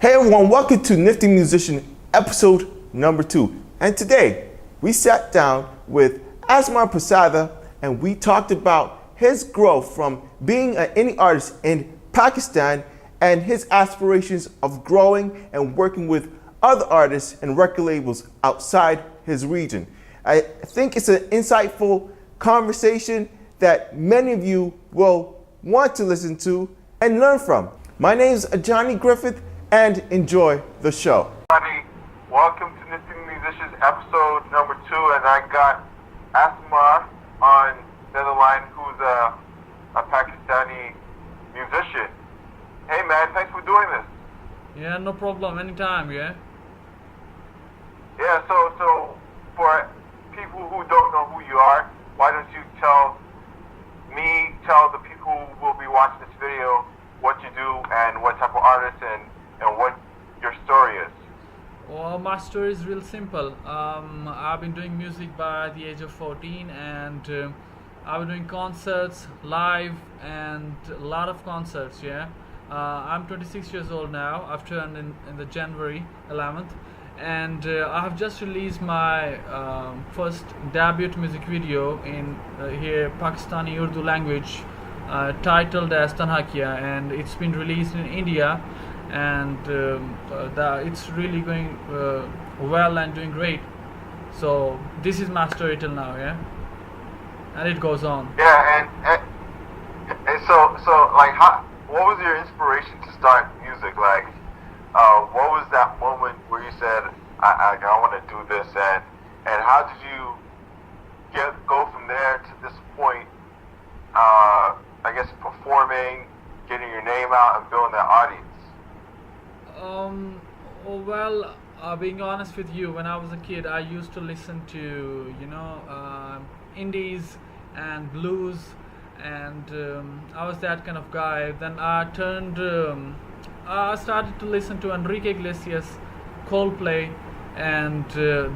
Hey everyone, welcome to Nifty Musician episode number 2. And today we sat down with Asmaar Peerzada and we talked about his growth from being an indie artist in Pakistan and his aspirations of growing and working with other artists and record labels outside his region. I think it's an insightful conversation that many of you will want to listen to and learn from. My name is Ajani Griffith, and enjoy the show. Everybody, welcome to Nifty Musicians episode number 2, and I got Asmaar on the other line, who's a Pakistani musician. Hey man, thanks for doing this. Yeah, no problem, anytime, yeah? Yeah, so for people who don't know who you are, why don't you tell the people who will be watching this video what you do and what type of artist and what your story is. Well, my story is real simple. I've been doing music by the age of 14, and I've been doing concerts live and a lot of concerts, yeah? I'm 26 years old now. I've turned in the January 11th, and I have just released my first debut music video in here Pakistani Urdu language, titled as Tanha Kiya, and it's been released in India, and it's really going well and doing great. So this is my story till now, yeah, and it goes on. Yeah, and so like, what was your inspiration to start music? Like, what was that moment where you said, I want to do this, and how did you go from there to this point? I guess performing, getting your name out, and building that audience. Well, being honest with you, when I was a kid, I used to listen to, indies and blues, and I was that kind of guy. Then I started to listen to Enrique Iglesias, Coldplay, and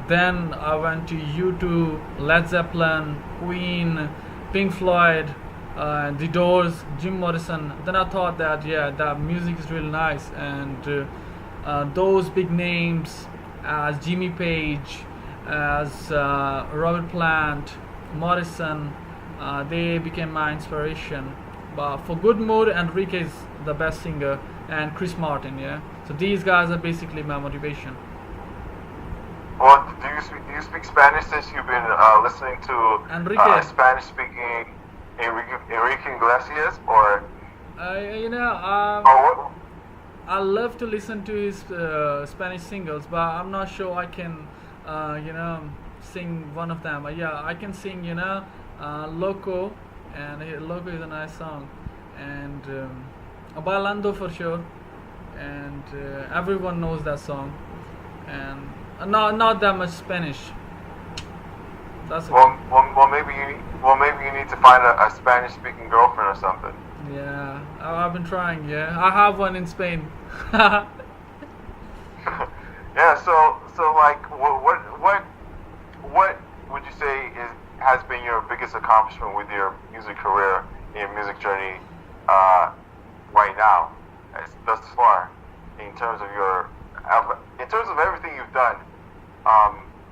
then I went to U2, Led Zeppelin, Queen, Pink Floyd, The Doors, Jim Morrison. Then I thought that, yeah, that music is really nice, and those big names as Jimmy Page, as Robert Plant, Morrison, they became my inspiration. But for good mood, Enrique is the best singer, and Chris Martin, yeah. So these guys are basically my motivation. Well, do you speak Spanish, since you've been listening to Enrique? Spanish-speaking Enrique Iglesias, or? I love to listen to his Spanish singles, but I'm not sure I can, sing one of them. Yeah, I can sing, Loco, and Loco is a nice song, and Bailando for sure, and everyone knows that song, and not that much Spanish. That's well, maybe you need to find a Spanish-speaking girlfriend or something. Yeah, I've been trying. Yeah, I have one in Spain. Yeah. So like, what would you say has been your biggest accomplishment with your music career, your music journey, right now, thus far, in terms of everything you've done,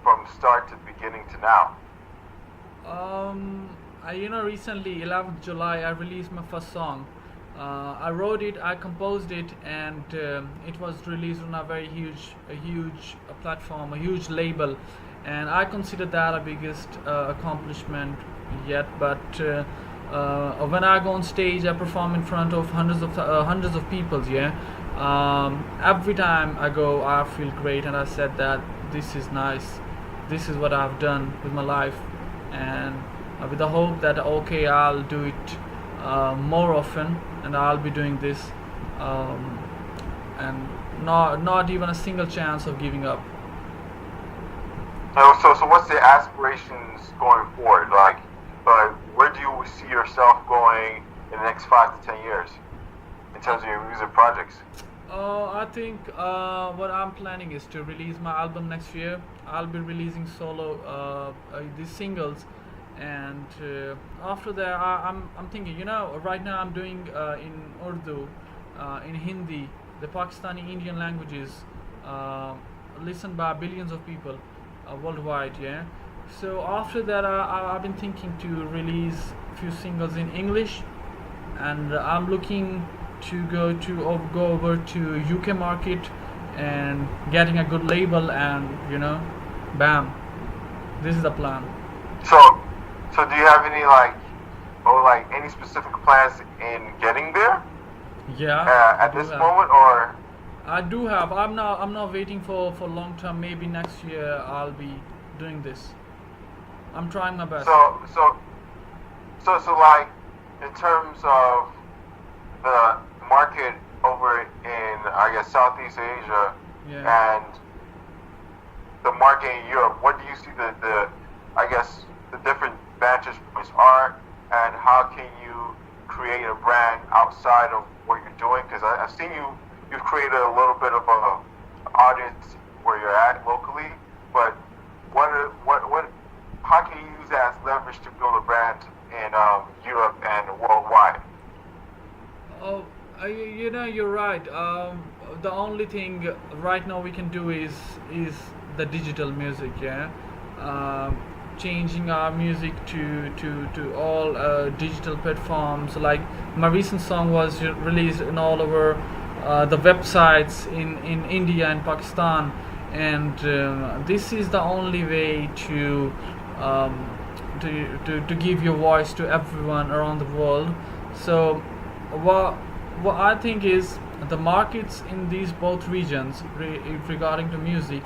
from start to beginning to now? Recently, 11th July, I released my first song. I wrote it, I composed it, and it was released on a very huge platform, a huge label, and I consider that a biggest accomplishment yet. But when I go on stage, I perform in front of hundreds of people. Yeah, every time I go, I feel great, and I said that this is nice. This is what I've done with my life, and with the hope that okay, I'll do it more often, and I'll be doing this, and not even a single chance of giving up. So what's the aspirations going forward? Like, where do you see yourself going in the next 5 to 10 years in terms of your music projects? I think what I'm planning is to release my album next year. I'll be releasing solo these singles, and after that I'm thinking, right now I'm doing in Urdu, in Hindi, the Pakistani Indian languages uh, listened by billions of people worldwide. Yeah. So after that, I've been thinking to release few singles in English, and I'm looking to go over to UK market and getting a good label, and bam, this is the plan. So do you have any any specific plans in getting there? Yeah. At this moment, or? I do have. I'm not waiting for long term. Maybe next year I'll be doing this. I'm trying my best. So like, in terms of the market over in, I guess, Southeast Asia, Yeah. and the market in Europe, what do you see the I guess the different vantage points are, and how can you create a brand outside of what you're doing? Because I've seen you've created a little bit of a audience where you're at locally, but how can you use that as leverage to build a brand in Europe and worldwide? Oh, you're right. The only thing right now we can do is the digital music. Yeah. Changing our music to all digital platforms. Like my recent song was released in all over the websites in India and Pakistan, and this is the only way to give your voice to everyone around the world. So what I think is the markets in these both regions regarding to music,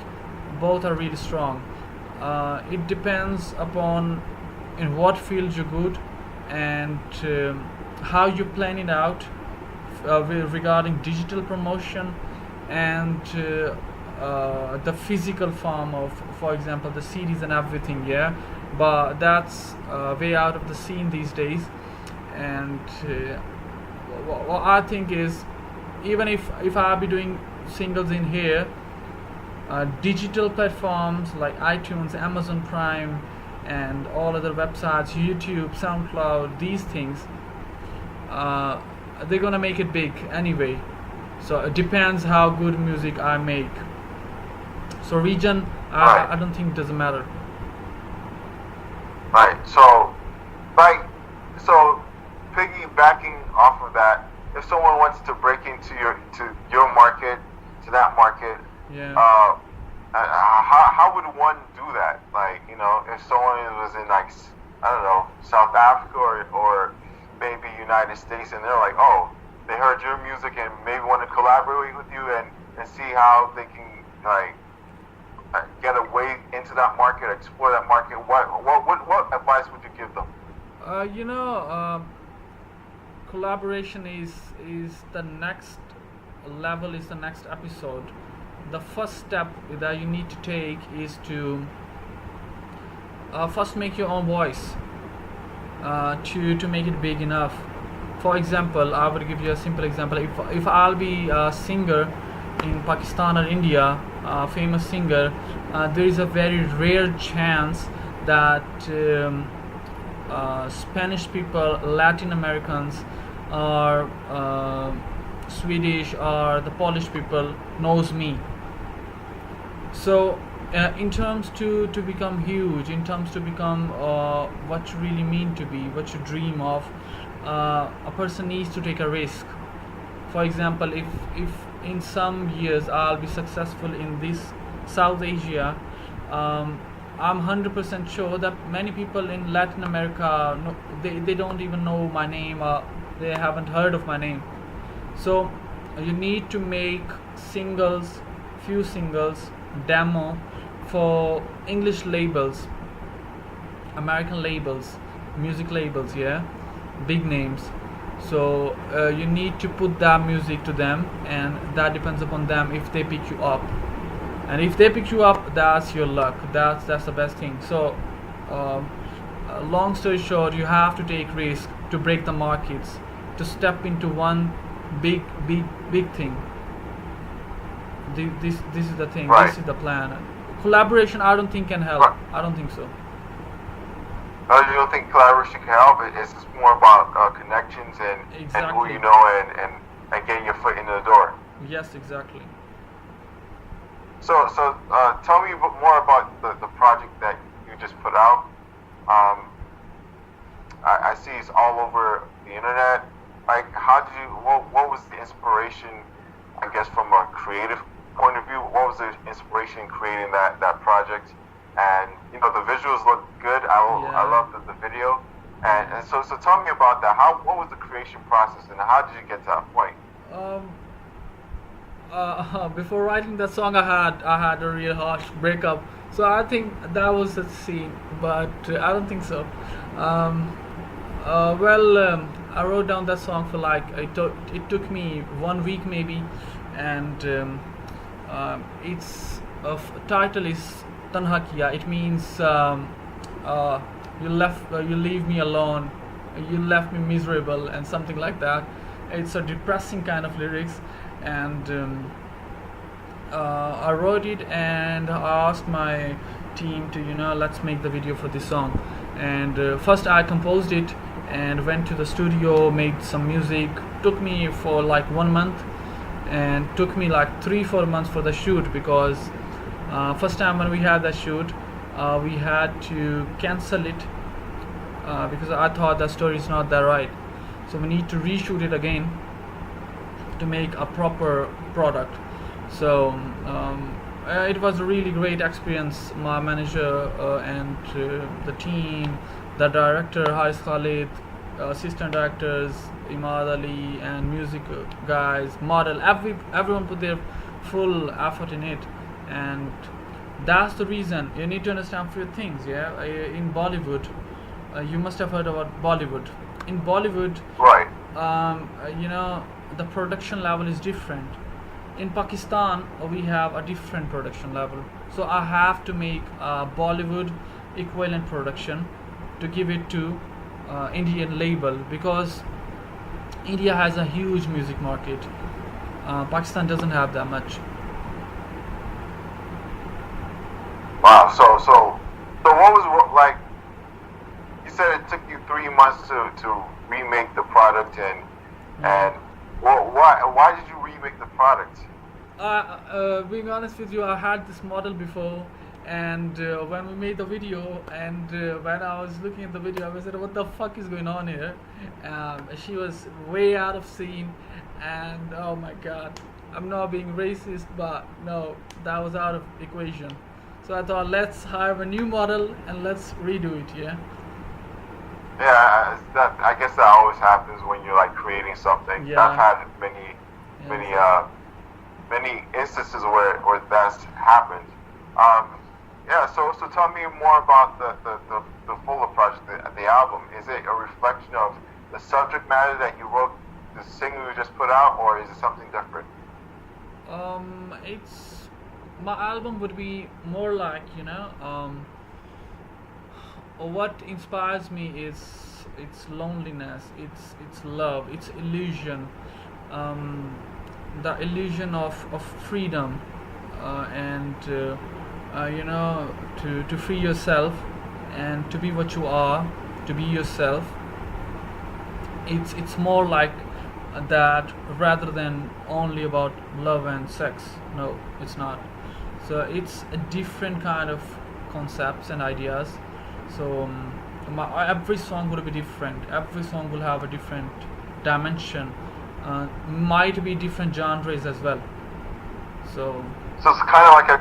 both are really strong. It depends upon in what field you're good, and how you plan it out regarding digital promotion, and the physical form of, for example, the CDs and everything. Yeah, but that's way out of the scene these days. And what I think is, even if I'll be doing singles in here, digital platforms like iTunes, Amazon Prime, and all other websites, YouTube, SoundCloud, these things, they're gonna make it big anyway. So it depends how good music I make. So region, I don't think it doesn't matter. Right. So piggybacking off of that, if someone wants to break into your market, to that market, Yeah. How would one do that? Like, if someone was in, like, I don't know, South Africa or maybe United States, and they're like, oh, they heard your music and maybe want to collaborate with you and see how they can, like, get a way into that market, explore that market. What advice would you give them? Collaboration is the next level, is the next episode. The first step that you need to take is to first make your own voice, to make it big enough. For example, I would give you a simple example. If I'll be a singer in Pakistan or India, a famous singer, there is a very rare chance that Spanish people, Latin Americans, or Swedish or the Polish people knows me. So in terms to become huge, in terms to become what you really mean to be, what you dream of, a person needs to take a risk. For example, if in some years I'll be successful in this South Asia, I'm 100% sure that many people in Latin America, they don't even know my name, or they haven't heard of my name. So you need to make singles, few singles, demo for English labels, American labels, music labels, yeah, big names. So you need to put that music to them, and that depends upon them if they pick you up. And if they pick you up, that's your luck. That's the best thing. So long story short, you have to take risk to break the markets, to step into one big thing. This is the thing. Right. This is the plan. Collaboration, I don't think can help. Right. I don't think so. You don't think collaboration can help? It's more about connections and who Exactly. you know, and getting your foot in the door. Yes, exactly. So tell me more about the project that you just put out. Um, I see it's all over the internet. Like, how did you? What was the inspiration? I guess from a creative point of view, what was the inspiration in creating that project? And the visuals look good. I Yeah. love the video. And so tell me about that. What was the creation process, and how did you get to that point? Um, Before writing that song, I had a real harsh breakup. So I think that was the scene, but I don't think so. Um, I wrote down that song for like it took me 1 week maybe, and its title is Tanha Kiya. It means you leave me alone, you left me miserable, and something like that. It's a depressing kind of lyrics, and I wrote it and I asked my team to let's make the video for this song. And first I composed it and went to the studio, made some music. Took me for like 1 month, and took me like 3-4 months for the shoot, because first time when we had that shoot, we had to cancel it because I thought the story is not that right. So we need to reshoot it again to make a proper product. So it was a really great experience. My manager and the team, the director Haris Khalid, assistant directors Imad Ali, and music guys, model, everyone put their full effort in it. And that's the reason you need to understand few things. Yeah, in Bollywood, you must have heard about Bollywood. In Bollywood, Right. the production level is different. In Pakistan, we have a different production level. So I have to make a Bollywood equivalent production to give it to Indian label, because India has a huge music market. Pakistan doesn't have that much. Wow. So what was like? You said it took you 3 months to remake the product, and why did you remake the product? Being honest with you, I had this model before, and when we made the video, and when I was looking at the video, I said, "What the fuck is going on here?" She was way out of scene, and oh my god, I'm not being racist, but no, that was out of equation. So I thought, let's hire a new model and let's redo it. Yeah. Yeah, I guess that always happens when you're like creating something. Yeah. I've had many instances where that's happened. Yeah. So tell me more about the fuller project, the album. Is it a reflection of the subject matter that you wrote, the single you just put out, or is it something different? It's my album would be more like what inspires me is it's loneliness, it's love, it's illusion, the illusion of freedom, and to free yourself and to be what you are, to be yourself. It's more like that rather than only about love and sex. No, it's not. So it's a different kind of concepts and ideas. So every song will be different. Every song will have a different dimension. Might be different genres as well. So it's kind of like a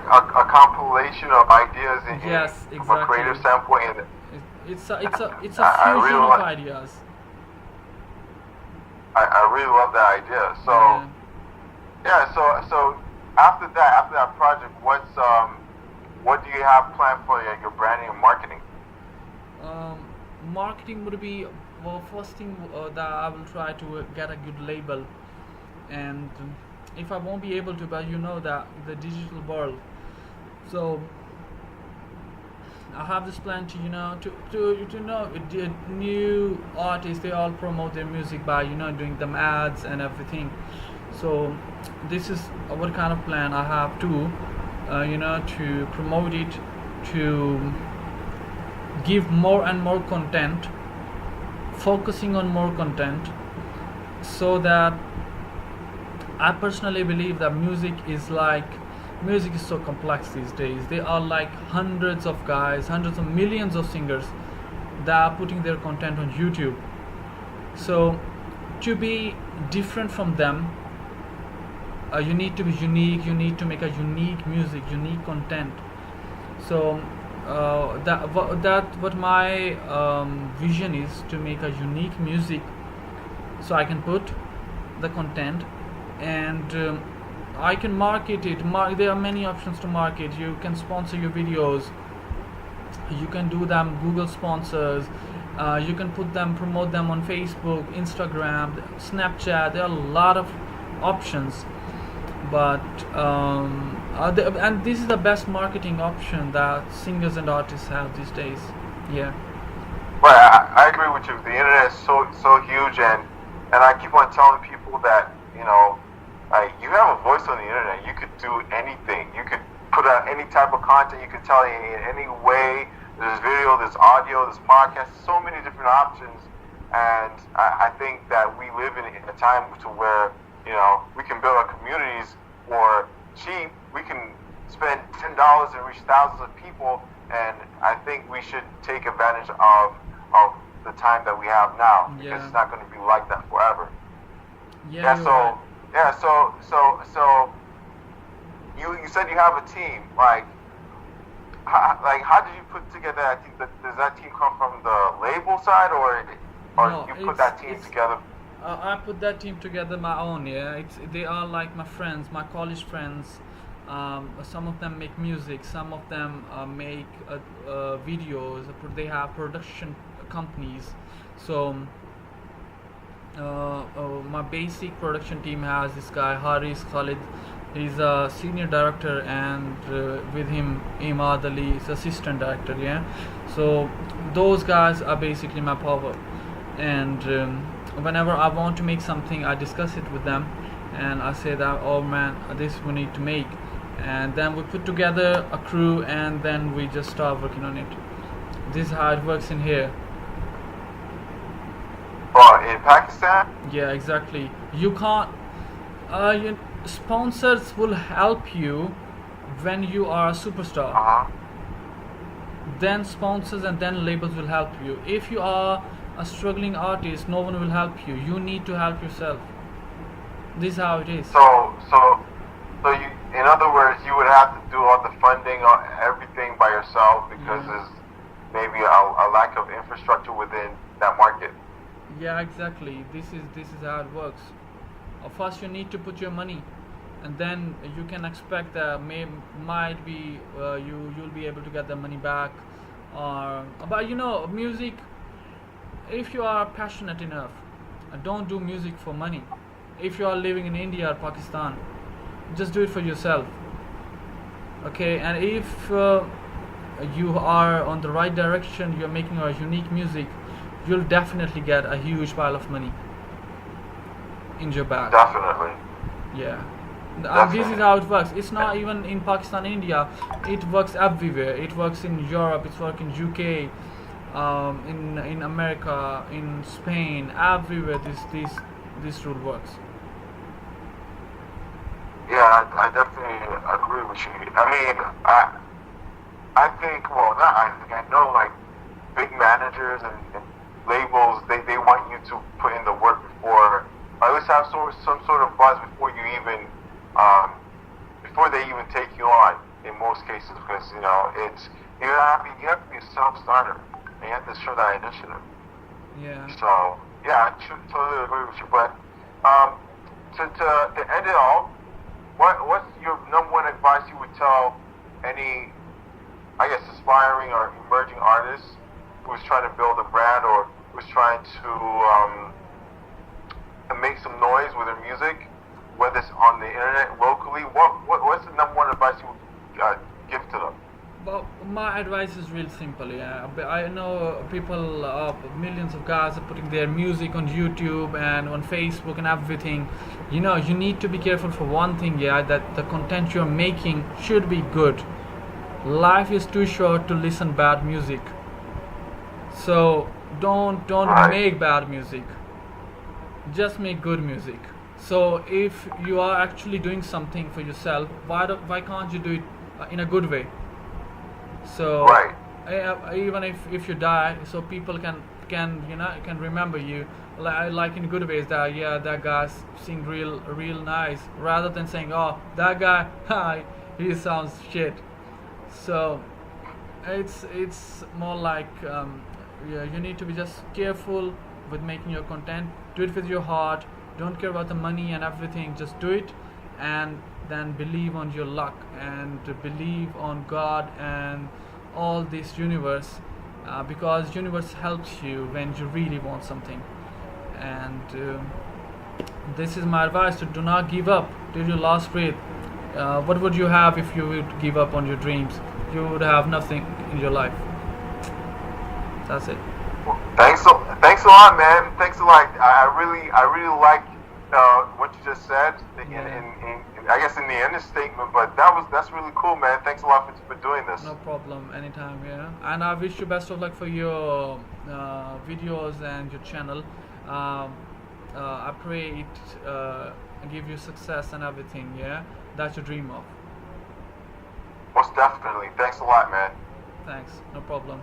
compilation of ideas yes, from a creative exactly. standpoint. And It's a fusion I really of like- ideas. I really love that idea. So Yeah. so after that project, what do you have planned for your branding and marketing? Marketing would be, well, first thing that I will try to get a good label, and if I won't be able to, but that the digital world, so I have this plan to the new artists, they all promote their music by doing them ads and everything. So this is what kind of plan I have to promote it, to give more and more content, focusing on more content, so that I personally believe that music is so complex these days. There are like hundreds of guys, hundreds of millions of singers that are putting their content on YouTube. So to be different from them, you need to be unique. You need to make a unique music, unique content. So that what my vision is, to make a unique music, so I can put the content, and I can market it. There are many options to market. You can sponsor your videos. You can do them Google sponsors. You can promote them on Facebook, Instagram, Snapchat. There are a lot of options, but and this is the best marketing option that singers and artists have these days. Yeah. Right, I agree with you. The internet is so huge, and I keep on telling people that, you know, like, you have a voice on the internet. You could do anything. You could put out any type of content. You could tell it in any way. There's video, there's audio, there's podcast. So many different options, and I think that we live in a time to where, you know, we can build our communities for cheap. We can spend $10 and reach thousands of people, and I think we should take advantage of the time that we have now, because Yeah. it's not going to be like that forever. Yeah. Yeah. you're So right. yeah. So you said you have a team. Like how did you put together that team? Does that team come from the label side, or No, you put that team it's together? I put that team together my own. Yeah, they are like my friends, my college friends. Some of them make music, some of them make videos. They have production companies. So my basic production team has this guy Haris Khalid. He's a senior director, and with him Imad Ali is assistant director. Yeah, so those guys are basically my power, and whenever I want to make something, I discuss it with them, and I say that, oh man, this we need to make, and then we put together a crew, and then we just start working on it. This is how it works in here. Oh, in Pakistan? Yeah, exactly. You can't. Sponsors will help you when you are a superstar. Then sponsors and then labels will help you. If you are a struggling artist, no one will help you. You need to help yourself. This is how it is. So you, in other words, you would have to do all the funding or everything by yourself, because there's maybe a lack of infrastructure within that market. Yeah, exactly. This is how it works. First, you need to put your money, and then you can expect that might be you'll be able to get the money back. But you know, music. If you are passionate enough, don't do music for money. If you are living in India or Pakistan, just do it for yourself. Okay, and if you are on the right direction, you're making a unique music, you'll definitely get a huge pile of money in your bag. Definitely. Yeah. This Definitely. is how it works. It's not even in Pakistan, India. It works everywhere. It works in Europe. It's working in UK, in America, in Spain, everywhere. This rule works. Yeah, I definitely agree with you. I mean, I think, well, not I think, I know, like, big managers and labels, they want you to put in the work before, or at least have some sort of buzz before you even, before they even take you on, in most cases, because, you know, you have to be a self-starter, and you have to show that initiative. Yeah. So, yeah, I totally agree with you, but, to end it all, what's your number one advice you would tell any, I guess, aspiring or emerging artists who's trying to build a brand, or who's trying to make some noise with their music, whether it's on the internet, locally? What's the number one advice you would give to them? Well, my advice is real simple. Yeah, but I know people, millions of guys are putting their music on YouTube and on Facebook and everything. You know, you need to be careful for one thing. Yeah, that the content you're making should be good. Life is too short to listen bad music. So don't Right. make bad music. Just make good music. So if you are actually doing something for yourself, why can't you do it in a good way? So Right. even if you die, so people can remember you like in good ways, that yeah, that guy sing real nice, rather than saying, oh, that guy he sounds shit. So it's more like, yeah, you need to be just careful with making your content. Do it with your heart. Don't care about the money and everything. Just do it, and then believe on your luck, and believe on God and all this universe, because universe helps you when you really want something. And this is my advice: to do not give up till your last breath. What would you have if you would give up on your dreams? You would have nothing in your life. That's it. Well, thanks a lot, man. Thanks a lot. I really like what you just said. In I guess in the end of statement, but that's really cool, man. Thanks a lot for doing this. No problem. Anytime. Yeah. And I wish you best of luck for your videos and your channel. I pray it give you success and everything. Yeah, that you dream of. Most definitely. Thanks a lot, man. Thanks. No problem.